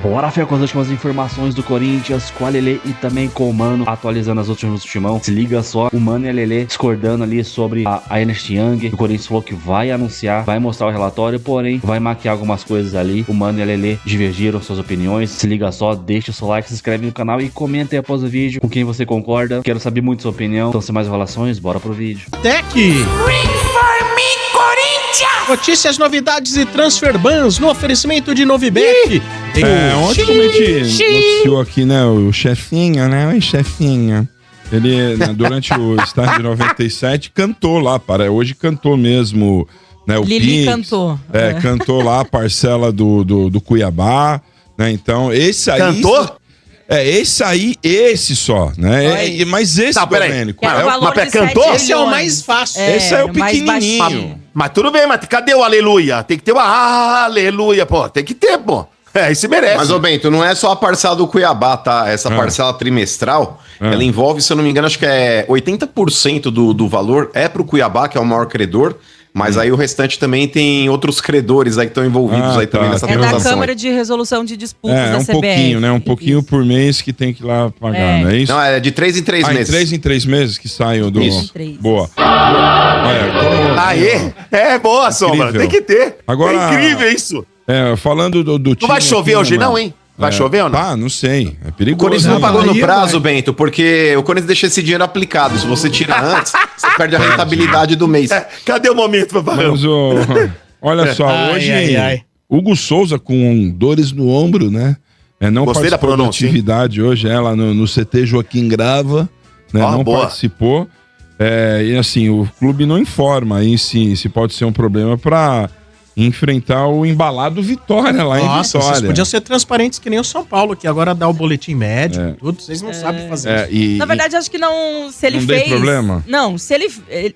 Bora, Fé, com as últimas informações do Corinthians, com a Lelê e também com o Mano, atualizando as últimas do Timão. Se liga só, o Mano e a Lelê discordando ali sobre a Ernest Young. O Corinthians falou que vai anunciar, vai mostrar o relatório, porém vai maquiar algumas coisas ali. O Mano e a Lelê divergiram suas opiniões. Se liga só, deixa o seu like, se inscreve no canal e comenta aí após o vídeo com quem você concorda. Quero saber muito sua opinião. Então, sem mais enrolações, bora pro vídeo. Notícias, novidades e transfer bans no oferecimento de Novibet. Ontem como a gente noticiou aqui, né, o chefinho, né, o chefinho. Ele, né, durante o estádio de 97, cantou lá, hoje cantou mesmo, né, o Lili Pix, cantou. cantou lá a parcela do Cuiabá, né, então esse aí... Cantou? Esse só, né? Mas esse, Tá, peraí. Domênico, Mas cantou? Esse é o mais fácil. esse é o mais pequenininho. baixinho. Mas tudo bem, mas cadê o aleluia? Tem que ter uma aleluia, pô. Tem que ter, pô. Esse merece. Mas, ô Bento, não é só a parcela do Cuiabá, tá? Essa parcela trimestral, ela envolve, se eu não me engano, acho que é 80% do valor é pro Cuiabá, que é o maior credor, mas aí o restante também tem outros credores aí que estão envolvidos aí também nessa É da transação. Câmara de Resolução de Disputas da um CBF. pouquinho, né? Um pouquinho por mês que tem que ir lá pagar, não é isso? Não, é de 3 em 3 meses. 3 em 3 meses que saem do... Isso. Boa. Olha, Aê! É boa, Sombra. Incrível. Tem que ter. Agora- É incrível isso. falando do Não time vai chover aqui, hoje, né, não, mano? hein? Vai chover ou não? Ah, não sei. É O perigoso. Corinthians não né, pagou mano? no prazo, Bento, porque o Corinthians deixa esse dinheiro aplicado. Se você tira antes, você perde a rentabilidade do mês. Cadê o momento, papai? Mas, olha só, hoje ai. Hugo Souza com dores no ombro, né? Não Gostei da participou da pronúncia, hein? atividade hoje, lá no CT Joaquim Grava, né? Não boa. participou. E assim, o clube não informa aí se pode ser um problema para enfrentar o embalado Vitória lá em Nossa, Vitória. vocês podiam ser transparentes que nem o São Paulo, que agora dá o boletim médico e tudo. Vocês não sabem fazer isso. Na verdade, acho que não. Se ele Não fez. tem problema? Não, se ele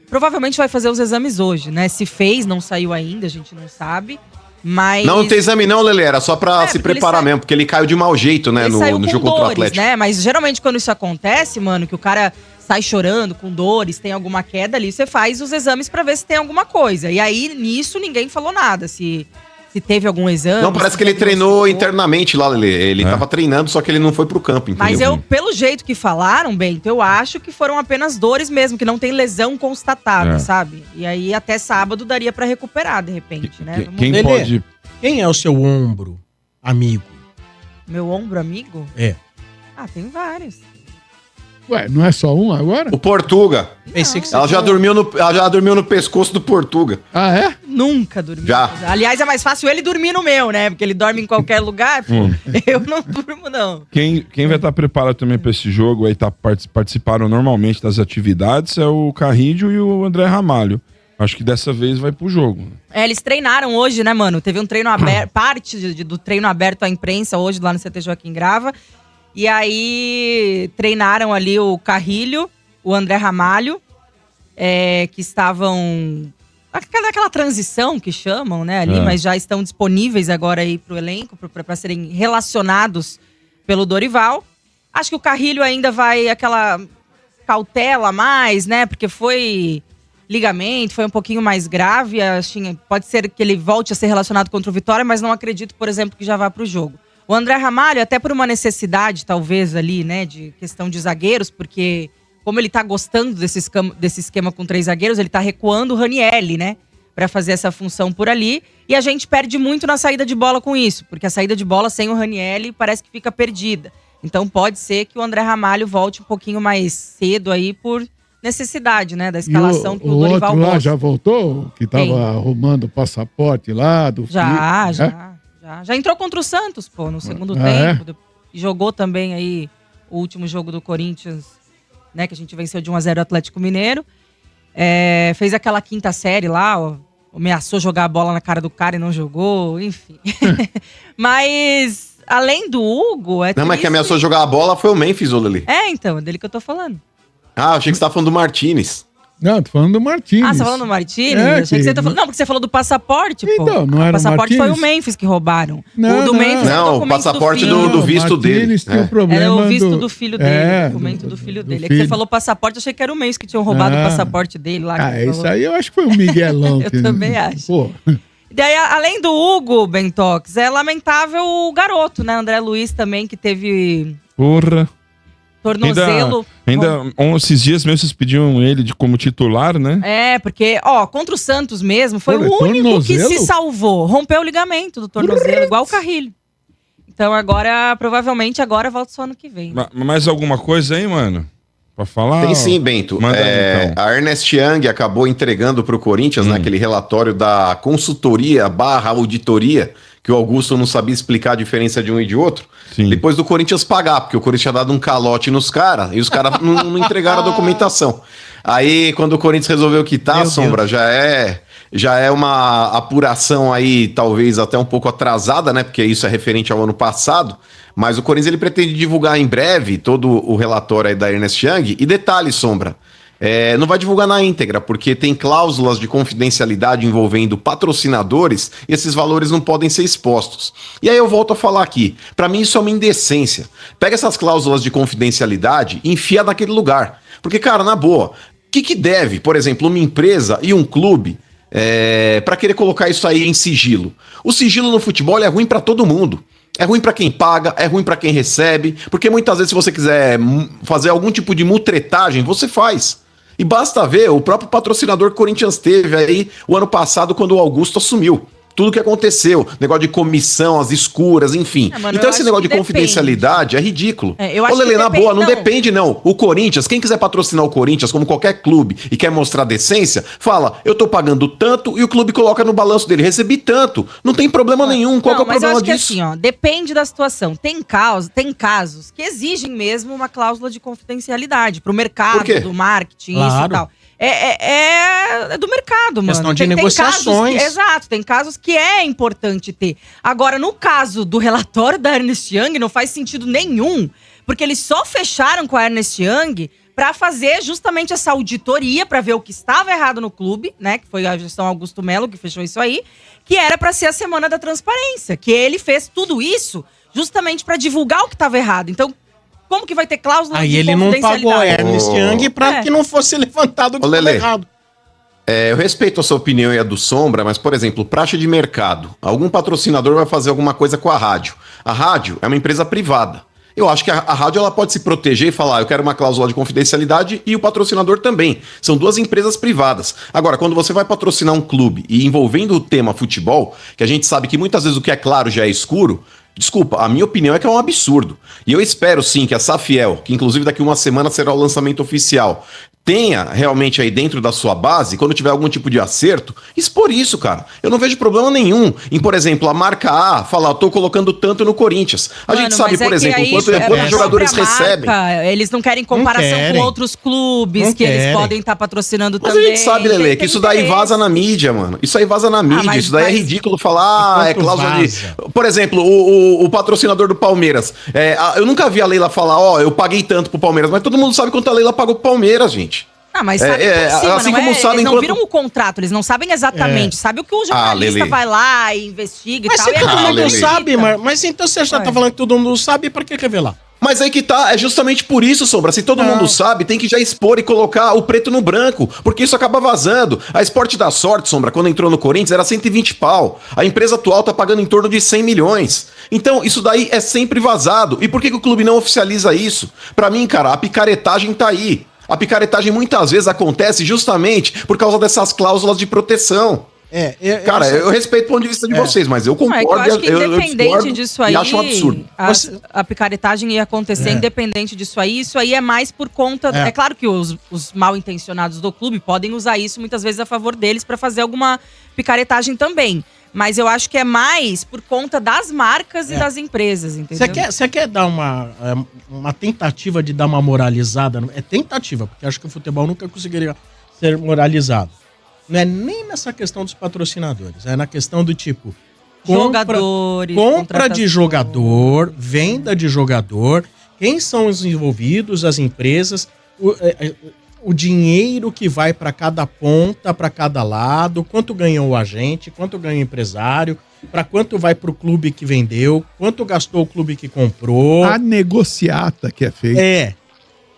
provavelmente vai fazer os exames hoje, né? Se fez, não saiu ainda, a gente não sabe. Mas. Não tem exame não, Lelê, era só pra se porque ele preparar sai- mesmo, porque ele caiu de mau jeito, né, Ele saiu no com jogo contra o dores, Atlético. né? Mas geralmente quando isso acontece, mano, que o cara sai chorando, com dores, tem alguma queda ali, você faz os exames pra ver se tem alguma coisa. E aí, nisso, ninguém falou nada. Se teve algum exame. Não, parece se que ele treinou diagnosticou. internamente lá, Lelê. Ele tava treinando, só que ele não foi pro campo, entendeu? Mas pelo jeito que falaram, Bento, eu acho que foram apenas dores mesmo, que não tem lesão constatada, sabe? E aí até sábado daria pra recuperar, de repente, né? Vamos Quem ver. Lelê. pode... Quem é o seu ombro amigo? Meu ombro amigo? É. Ah, tem vários. Ué, não é só um agora? O Portuga. Pensei que você Ela já dormiu no pescoço do Portuga. Ah, é? Nunca dormi. Já. Aliás, é mais fácil ele dormir no meu, né? Porque ele dorme em qualquer lugar. Pô. Eu não durmo, não. Quem vai estar preparado também para esse jogo, aí participaram normalmente das atividades, é o Carrídio e o André Ramalho. Acho que dessa vez vai pro jogo. Eles treinaram hoje, né, mano? Teve um treino aberto, parte do treino aberto à imprensa hoje lá no CT Joaquim Grava. E aí treinaram ali o Carrilho, o André Ramalho, que estavam... Aquela transição que chamam, né, ali, mas já estão disponíveis agora aí pro elenco, para serem relacionados pelo Dorival. Acho que o Carrilho ainda vai aquela cautela a mais, né, porque foi ligamento, foi um pouquinho mais grave, pode ser que ele volte a ser relacionado contra o Vitória, mas não acredito, por exemplo, que já vá pro jogo. O André Ramalho, até por uma necessidade, talvez, ali, né, de questão de zagueiros, porque como ele tá gostando desse esquema com 3 zagueiros, ele tá recuando o Ranielli, né, pra fazer essa função por ali. E a gente perde muito na saída de bola com isso, porque a saída de bola sem o Ranielli parece que fica perdida. Então pode ser que o André Ramalho volte um pouquinho mais cedo aí por necessidade, né, da escalação que o Dorival outro lá gosta. já voltou? Que tava Quem? arrumando o passaporte lá do Já, filho, né? já entrou contra o Santos, pô, no segundo Ah, tempo. E jogou também aí o último jogo do Corinthians, né, que a gente venceu de 1-0 o Atlético Mineiro. Fez aquela quinta série lá, ó, ameaçou jogar a bola na cara do cara e não jogou, enfim. Mas, além do Hugo... Não, mas quem ameaçou jogar a bola foi o Memphis, ô Lelê. Então, é dele que eu tô falando. Ah, achei que você tava falando do Martinez. Não, tô falando do Martins. Ah, você tá falando do Martínez? É, Achei que você tá que- falando... Não, porque você falou do passaporte, pô. Então, não era o o passaporte foi o Martínez? Memphis que roubaram. Não, o do não. Memphis é Não, o documento passaporte filho. do visto dele. Martins tinha um problema Era o visto do filho dele, É, o documento do filho dele. É que filho. você falou passaporte, achei que era o Memphis que tinham roubado o passaporte dele lá. que Ah, você isso falou. aí eu acho que foi o Miguelão. Eu também acho. Pô, Daí, além do Hugo, Bentox, é lamentável o garoto, né? André Luiz também, que teve Porra. tornozelo. Ainda esses dias mesmo vocês pediam ele como titular, né? É, porque, contra o Santos mesmo, foi Porra, o único que tornozelo? se salvou. Rompeu o ligamento do tornozelo, igual o Carrilho. Então agora, provavelmente, volta só ano que vem. Mais alguma coisa aí, mano? Pra falar? Tem sim, Bento. Manda aí, então. A Ernest Young acabou entregando para o Corinthians naquele relatório da consultoria / auditoria, que o Augusto não sabia explicar a diferença de um e de outro. Sim. Depois do Corinthians pagar, porque o Corinthians tinha dado um calote nos caras e os caras não entregaram a documentação. Aí, quando o Corinthians resolveu quitar, Sombra, já é uma apuração aí, talvez até um pouco atrasada, né? Porque isso é referente ao ano passado. Mas o Corinthians ele pretende divulgar em breve todo o relatório aí da Ernest Young. E detalhe, Sombra, não vai divulgar na íntegra, porque tem cláusulas de confidencialidade envolvendo patrocinadores e esses valores não podem ser expostos. E aí eu volto a falar aqui, pra mim isso é uma indecência. Pega essas cláusulas de confidencialidade e enfia naquele lugar. Porque, cara, na boa, o que deve, por exemplo, uma empresa e um clube pra querer colocar isso aí em sigilo? O sigilo no futebol é ruim pra todo mundo. É ruim pra quem paga, é ruim pra quem recebe, porque muitas vezes se você quiser fazer algum tipo de mutretagem, você faz. E basta ver o próprio patrocinador que o Corinthians teve aí o ano passado quando o Augusto assumiu. Tudo que aconteceu, negócio de comissão, as escuras, enfim. Mano, então esse negócio de confidencialidade é ridículo. Eu acho Ô, Lelê, que na boa, não não. depende não. O Corinthians, quem quiser patrocinar o Corinthians, como qualquer clube, e quer mostrar decência, fala, eu tô pagando tanto, e o clube coloca no balanço dele, recebi tanto. Não tem problema nenhum, qual que é o problema disso? Mas eu acho que assim, depende da situação. Tem casos que exigem mesmo uma cláusula de confidencialidade pro mercado, do marketing, isso e tal. É do mercado, mano. Questão de negociações. Exato, tem casos que é importante ter. Agora, no caso do relatório da Ernest Young, não faz sentido nenhum, porque eles só fecharam com a Ernest Young pra fazer justamente essa auditoria, pra ver o que estava errado no clube, né? Que foi a gestão Augusto Melo que fechou isso aí, que era pra ser a Semana da Transparência, que ele fez tudo isso justamente pra divulgar o que estava errado. Então, como que vai ter cláusula aí de ele não confidencialidade? pagou a Ernest Young pra que não fosse levantado o que estava errado. Eu respeito a sua opinião e a do Sombra, mas, por exemplo, praxe de mercado. Algum patrocinador vai fazer alguma coisa com a rádio. A rádio é uma empresa privada. Eu acho que a rádio ela pode se proteger e falar, eu quero uma cláusula de confidencialidade e o patrocinador também. São duas empresas privadas. Agora, quando você vai patrocinar um clube e envolvendo o tema futebol, que a gente sabe que muitas vezes o que é claro já é escuro, desculpa, a minha opinião é que é um absurdo. E eu espero sim que a Safiel, que inclusive daqui uma semana será o lançamento oficial, tenha realmente aí dentro da sua base, quando tiver algum tipo de acerto, expor isso, cara. Eu não vejo problema nenhum em, por exemplo, a marca A falar, tô colocando tanto no Corinthians. A gente sabe, por exemplo, quantos jogadores recebem. Eles não querem comparação com outros clubes que eles podem estar patrocinando também. Mas a gente sabe, Lelê, que isso daí vaza na mídia, mano. Isso aí vaza na mídia. Isso daí é ridículo falar, é cláusula de... Por exemplo, o patrocinador do Palmeiras. Eu nunca vi a Leila falar, eu paguei tanto pro Palmeiras, mas todo mundo sabe quanto a Leila pagou pro Palmeiras, gente. Mas sabe por cima, assim não como sabem eles não viram o contrato, eles não sabem exatamente. Sabe o que o jornalista vai lá e investiga e tal. Mas todo mundo sabe, mas então você já tá falando que todo mundo sabe, pra que revelar? Mas aí que tá, é justamente por isso, Sombra. Se todo mundo sabe, tem que já expor e colocar o preto no branco, porque isso acaba vazando. A Esporte da Sorte, Sombra, quando entrou no Corinthians, era 120 pau. A empresa atual tá pagando em torno de 100 milhões. Então, isso daí é sempre vazado. E por que o clube não oficializa isso? Pra mim, cara, a picaretagem tá aí. A picaretagem muitas vezes acontece justamente por causa dessas cláusulas de proteção. Cara, eu respeito o ponto de vista de vocês, mas eu concordo. Eu acho que independente disso aí, e acho um absurdo. A picaretagem ia acontecer independente disso aí. Isso aí é mais por conta... É claro que os mal intencionados do clube podem usar isso muitas vezes a favor deles para fazer alguma picaretagem também. Mas eu acho que é mais por conta das marcas e das empresas, entendeu? Você quer dar uma tentativa de dar uma moralizada? É tentativa, porque acho que o futebol nunca conseguiria ser moralizado. Não é nem nessa questão dos patrocinadores, é na questão do tipo... Jogadores, compra de jogador, venda de jogador, quem são os envolvidos, as empresas... O dinheiro que vai para cada ponta, para cada lado, quanto ganhou o agente, quanto ganhou o empresário, para quanto vai para o clube que vendeu, quanto gastou o clube que comprou. A negociata que é feita.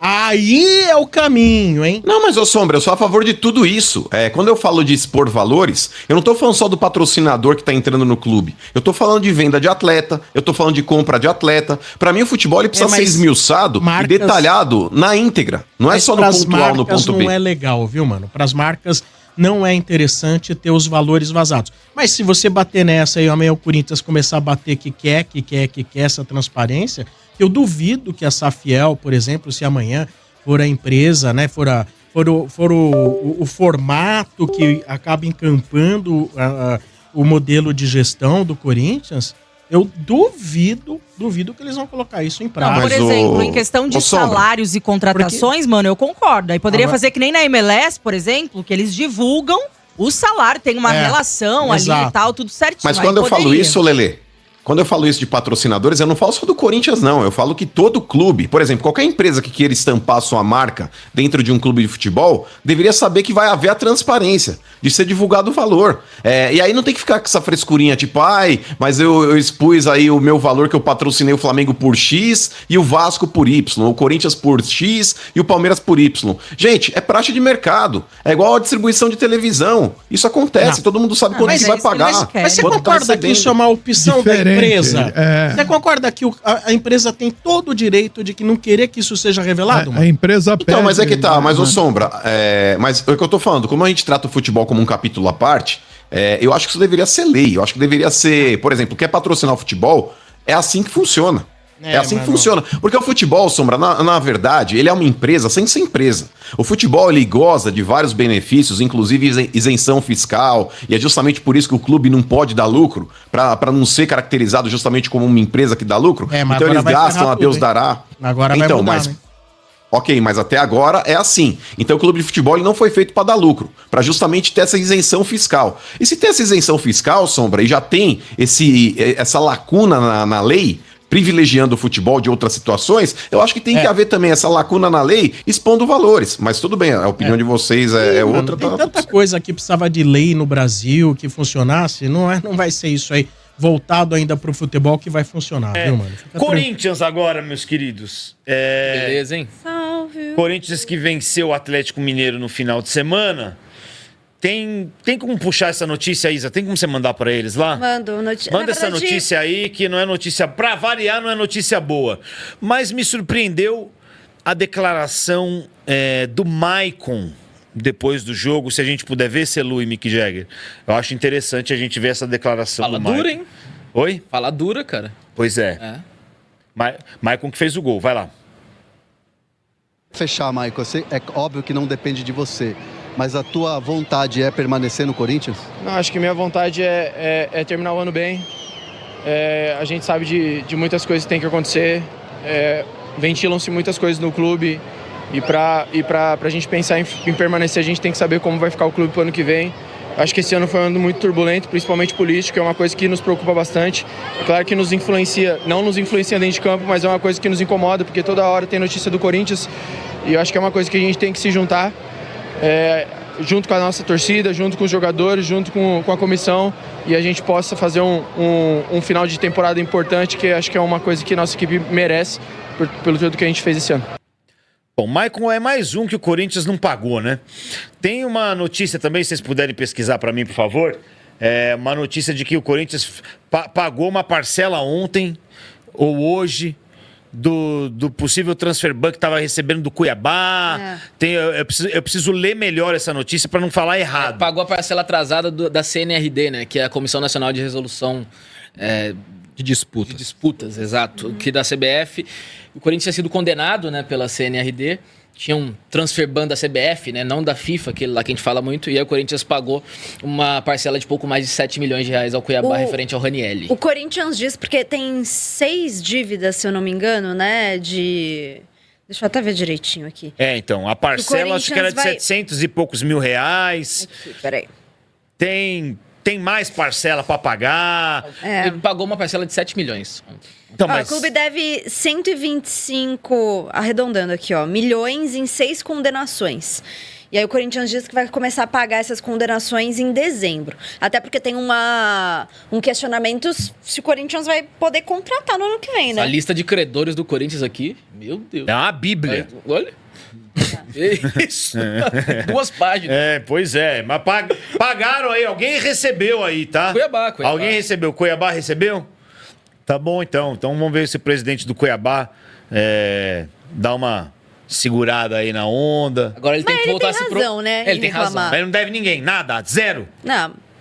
Aí é o caminho, hein? Não, mas, ô Sombra, eu sou a favor de tudo isso. Quando eu falo de expor valores, eu não tô falando só do patrocinador que tá entrando no clube. Eu tô falando de venda de atleta, eu tô falando de compra de atleta. Pra mim, o futebol ele precisa ser esmiuçado e detalhado na íntegra. Não é só no ponto A ou no ponto B. Não é legal, viu, mano? Pras marcas não é interessante ter os valores vazados. Mas se você bater nessa e amanhã o Corinthians começar a bater que quer essa transparência, eu duvido que a Safiel, por exemplo, se amanhã for a empresa, né, for o formato que acaba encampando o modelo de gestão do Corinthians, eu duvido que eles vão colocar isso em prática. Não, por exemplo, em questão de salários e contratações, mano, eu concordo. Aí poderia fazer que nem na MLS, por exemplo, que eles divulgam o salário, tem uma relação ali e tal, tudo certinho. Mas quando eu falo isso, Lelê, quando eu falo isso de patrocinadores, eu não falo só do Corinthians, não. Eu falo que todo clube, por exemplo, qualquer empresa que queira estampar sua marca dentro de um clube de futebol, deveria saber que vai haver a transparência de ser divulgado o valor. E aí não tem que ficar com essa frescurinha, tipo, mas eu expus aí o meu valor que eu patrocinei o Flamengo por X e o Vasco por Y, o Corinthians por X e o Palmeiras por Y. Gente, é praxe de mercado. É igual a distribuição de televisão. Isso acontece, todo mundo sabe quanto que vai pagar. Mas você concorda que isso é uma opção da empresa? Você concorda que a empresa tem todo o direito de que não querer que isso seja revelado? A empresa pede. Então, mas é que tá, mas ô Sombra, mas é o que eu tô falando, como a gente trata o futebol como um capítulo à parte, eu acho que isso deveria ser lei, eu acho que deveria ser, por exemplo, quer patrocinar o futebol, é assim que funciona. É assim que funciona. Porque o futebol, Sombra, na verdade, ele é uma empresa sem ser empresa. O futebol, ele goza de vários benefícios, inclusive isenção fiscal, e é justamente por isso que o clube não pode dar lucro, pra não ser caracterizado justamente como uma empresa que dá lucro. Então eles gastam, a Deus dará. Agora vai mudar, né? Ok, mas até agora é assim. Então o clube de futebol ele não foi feito para dar lucro, para justamente ter essa isenção fiscal. E se tem essa isenção fiscal, Sombra, e já tem essa lacuna na lei, privilegiando o futebol de outras situações, eu acho que tem que haver também essa lacuna na lei expondo valores. Mas tudo bem, a opinião de vocês é outra. Tem tanta coisa que precisava de lei no Brasil que funcionasse, não vai ser isso aí voltado ainda pro futebol que vai funcionar, viu, mano? Corinthians agora, meus queridos. Beleza, hein? Salve. Corinthians que venceu o Atlético Mineiro no final de semana. Tem como puxar essa notícia, Isa? Tem como você mandar pra eles lá? Manda essa notícia aí, que não é notícia... Pra variar, não é notícia boa. Mas me surpreendeu a declaração do Maicon depois do jogo. Se a gente puder ver, Celu e Mick Jagger. Eu acho interessante a gente ver essa declaração do Maicon. Fala dura, hein? Oi? Fala dura, cara. Pois é. Maicon que fez o gol. Vai lá. Fechar, Maicon. É óbvio que não depende de você. Mas a tua vontade é permanecer no Corinthians? Não, acho que minha vontade é terminar o ano bem. A gente sabe de muitas coisas que tem que acontecer. Ventilam-se muitas coisas no clube. E pra gente pensar em permanecer, a gente tem que saber como vai ficar o clube pro ano que vem. Acho que esse ano foi um ano muito turbulento, principalmente político, é uma coisa que nos preocupa bastante. É claro que nos influencia, não nos influencia dentro de campo, mas é uma coisa que nos incomoda, porque toda hora tem notícia do Corinthians. E eu acho que é uma coisa que a gente tem que se juntar. Junto com a nossa torcida, junto com os jogadores, junto com a comissão, e a gente possa fazer um final de temporada importante, que acho que é uma coisa que a nossa equipe merece, pelo tudo que a gente fez esse ano. Bom, Maicon é mais um que o Corinthians não pagou, né? Tem uma notícia também, se vocês puderem pesquisar para mim, por favor, uma notícia de que o Corinthians pagou uma parcela ontem ou hoje do possível transfer ban que estava recebendo do Cuiabá. Eu preciso ler melhor essa notícia para não falar errado. Pagou a parcela atrasada da CNRD, né? Que é a Comissão Nacional de Resolução de disputas. De disputas, exato. Que da CBF. O Corinthians tinha sido condenado, né, pela CNRD. Tinha um transfer ban da CBF, né, não da FIFA, aquele lá que a gente fala muito, e aí o Corinthians pagou uma parcela de pouco mais de 7 milhões de reais ao Cuiabá referente ao Ranielli. O Corinthians diz, porque tem 6 dívidas, se eu não me engano, né, Deixa eu até ver direitinho aqui. Então, a parcela acho que era de 700 e poucos mil reais. Aqui, peraí. Tem mais parcela para pagar. Ele pagou uma parcela de 7 milhões. Então, o clube deve 125, arredondando aqui, milhões em 6 condenações. E aí o Corinthians diz que vai começar a pagar essas condenações em dezembro. Até porque tem um questionamento se o Corinthians vai poder contratar no ano que vem, né? A lista de credores do Corinthians aqui, meu Deus. É uma bíblia. Olha. Isso. 2 páginas. Pois é. Mas pagaram aí. Alguém recebeu aí, tá? Cuiabá. Alguém recebeu. Cuiabá recebeu? Tá bom, então. Então vamos ver se o presidente do Cuiabá dá uma segurada aí na onda. Agora ele tem que voltar a se razão, né? Ele tem razão. Mas ele não deve ninguém. Nada. Zero.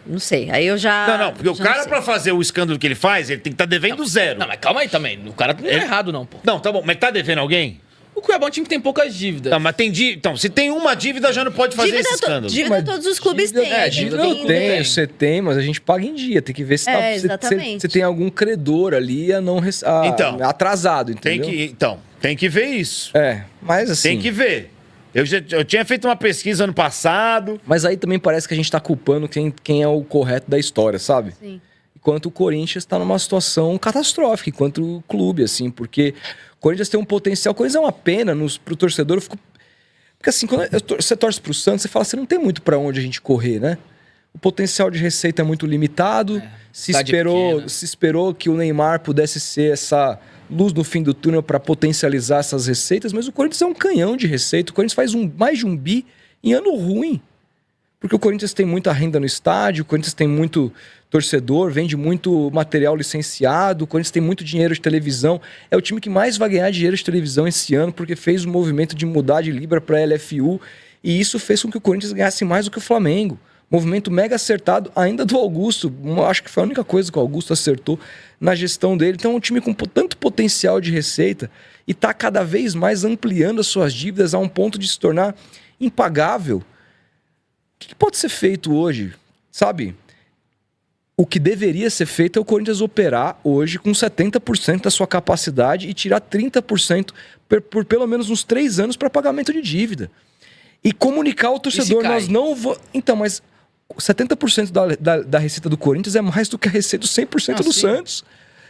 Não sei. Aí eu já... Não, porque o cara, pra fazer o escândalo que ele faz, ele tem que estar devendo zero. Não, mas calma aí também. O cara não é errado, não, pô. Não, tá bom. Mas tá devendo alguém? O Cuiabá é um time que tem poucas dívidas. Não, mas tem Então, se tem uma dívida, já não pode fazer esse escândalo. Dívida todos os clubes têm. Dívida eu tenho, você tem, mas a gente paga em dia. Tem que ver se você tem algum credor ali atrasado, entendeu? Tem que ver isso. Mas assim... Tem que ver. Eu tinha feito uma pesquisa ano passado. Mas aí também parece que a gente tá culpando quem é o correto da história, sabe? Sim. Enquanto o Corinthians está numa situação catastrófica, enquanto o clube, assim, porque o Corinthians tem um potencial. O Corinthians é uma pena pro torcedor. Porque assim, quando você torce pro Santos, você fala assim, não tem muito para onde a gente correr, né? O potencial de receita é muito limitado. Se esperou que o Neymar pudesse ser essa luz no fim do túnel para potencializar essas receitas, mas o Corinthians é um canhão de receita. O Corinthians faz mais de 1 bi em ano ruim. Porque o Corinthians tem muita renda no estádio, o Corinthians tem muito torcedor, vende muito material licenciado, o Corinthians tem muito dinheiro de televisão. É o time que mais vai ganhar dinheiro de televisão esse ano, porque fez o movimento de mudar de Libra para LFU, e isso fez com que o Corinthians ganhasse mais do que o Flamengo. Movimento mega acertado, ainda do Augusto. Acho que foi a única coisa que o Augusto acertou na gestão dele. Então é um time com tanto potencial de receita e está cada vez mais ampliando as suas dívidas a um ponto de se tornar impagável. O que pode ser feito hoje? Sabe? O que deveria ser feito é o Corinthians operar hoje com 70% da sua capacidade e tirar 30% por pelo menos uns 3 anos para pagamento de dívida. E comunicar ao torcedor, nós não vamos... Então, mas 70% da receita do Corinthians é mais do que a receita do 100% do Santos.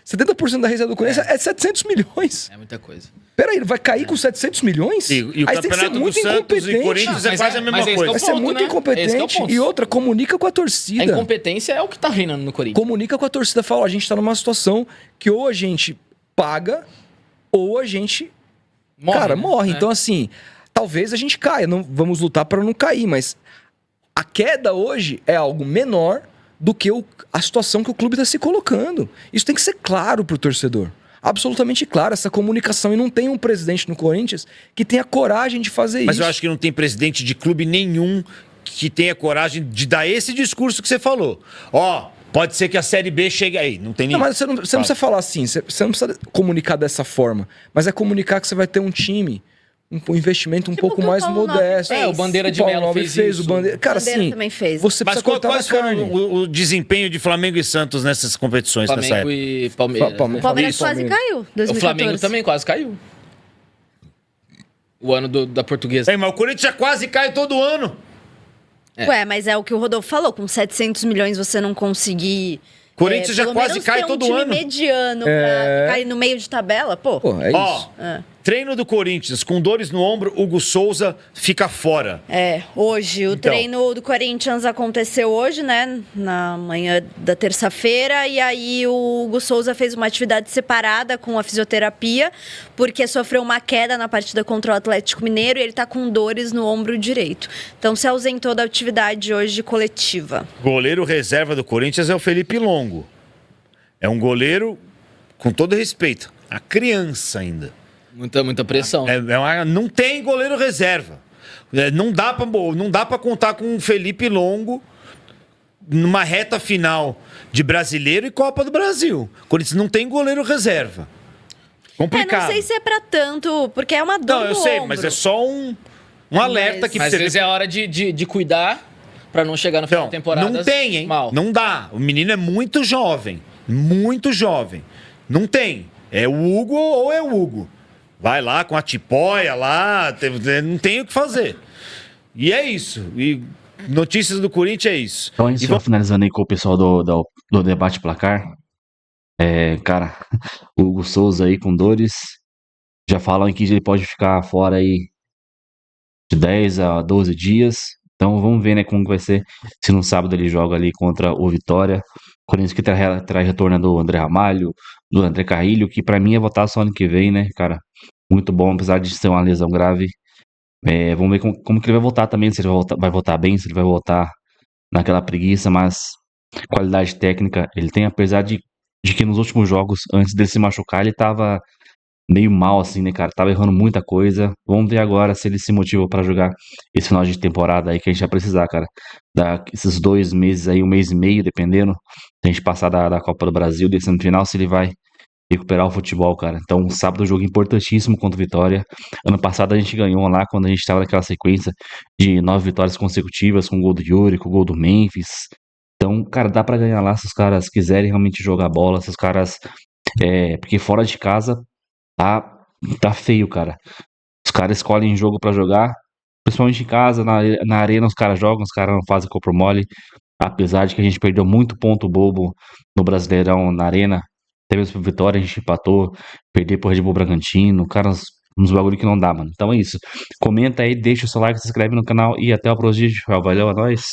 70% da receita do Corinthians é 700 milhões. É muita coisa. Peraí, vai cair com 700 milhões? E o aí tem que ser campeonato muito do Santos incompetente. e Corinthians é quase a mesma coisa. Vai ser muito incompetente. E outra, comunica com a torcida. A incompetência é o que tá reinando no Corinthians. Comunica com a torcida. Fala, a gente tá numa situação que ou a gente paga ou a gente morre. Então assim, talvez a gente caia. Não, vamos lutar para não cair, mas a queda hoje é algo menor do que a situação que o clube está se colocando. Isso tem que ser claro para o torcedor. Absolutamente claro, essa comunicação. E não tem um presidente no Corinthians que tenha coragem de fazer isso. Mas eu acho que não tem presidente de clube nenhum que tenha coragem de dar esse discurso que você falou. Pode ser que a Série B chegue aí. Não tem ninguém. Não, mas você não precisa falar assim. Você não precisa comunicar dessa forma. Mas é comunicar que você vai ter um time... um investimento pouco mais modesto. O Bandeira de Melo fez isso. Cara, assim, também fez. Você precisa cortar na carne. O desempenho de Flamengo e Santos nessas competições nessa época? Flamengo e Palmeiras. O Palmeiras quase caiu, 2014. O Flamengo também quase caiu. O ano da Portuguesa. Mas o Corinthians já quase cai todo ano. Ué, mas é o que o Rodolfo falou. Com 700 milhões você não conseguir... Corinthians já quase cai todo ano. um time mediano pra ficar no meio de tabela, pô. É isso. Treino do Corinthians, com dores no ombro, Hugo Souza fica fora. Hoje. O treino do Corinthians aconteceu hoje, né? Na manhã da terça-feira. E aí o Hugo Souza fez uma atividade separada com a fisioterapia, porque sofreu uma queda na partida contra o Atlético Mineiro e ele tá com dores no ombro direito. Então se ausentou da atividade hoje coletiva. Goleiro reserva do Corinthians é o Felipe Longo. É um goleiro, com todo respeito, a criança ainda. Muita pressão. Não tem goleiro reserva. Não dá pra contar com o Felipe Longo numa reta final de Brasileiro e Copa do Brasil. Corinthians não tem goleiro reserva. Complicado. Não sei se é pra tanto, porque é uma dor no eu sei, ombro. mas é só um alerta que... Mas às vezes é hora de cuidar pra não chegar no final da temporada. Não tem, hein? Mal. Não dá. O menino é muito jovem. Muito jovem. Não tem. É o Hugo ou é o Hugo. Vai lá com a tipóia lá, não tem o que fazer. E é isso. E notícias do Corinthians é isso. Então, antes de finalizando aí com o pessoal do debate placar, cara, o Hugo Souza aí com dores, já falam que ele pode ficar fora aí de 10 a 12 dias. Então vamos ver, né, como que vai ser se no sábado ele joga ali contra o Vitória. Corinthians que traz retorno do André Ramalho, do André Carrilho, que pra mim é voltar só ano que vem, né, cara? Muito bom, apesar de ser uma lesão grave. Vamos ver como que ele vai voltar também, se ele vai voltar bem, se ele vai voltar naquela preguiça, mas qualidade técnica ele tem, apesar de que nos últimos jogos, antes dele se machucar, ele tava meio mal, assim, né, cara? Tava errando muita coisa. Vamos ver agora se ele se motiva pra jogar esse final de temporada aí que a gente vai precisar, cara. Esses 2 meses aí, 1 mês e meio, dependendo, se a gente passar da Copa do Brasil, desse ano final, se ele vai recuperar o futebol, cara. Então, sábado, jogo importantíssimo contra o Vitória. Ano passado a gente ganhou lá quando a gente tava naquela sequência de 9 vitórias consecutivas, com o gol do Yuri, com o gol do Memphis. Então, cara, dá pra ganhar lá se os caras quiserem realmente jogar bola, se os caras. Porque fora de casa tá feio, cara. Os caras escolhem jogo pra jogar, principalmente em casa, na arena os caras jogam, os caras não fazem corpo mole. Apesar de que a gente perdeu muito ponto bobo no Brasileirão, na arena. Teve essa vitória, a gente empatou, perder pro Red Bull Bragantino, cara, uns bagulho que não dá, mano. Então é isso. Comenta aí, deixa o seu like, se inscreve no canal e até o próximo vídeo. Valeu, é nóis.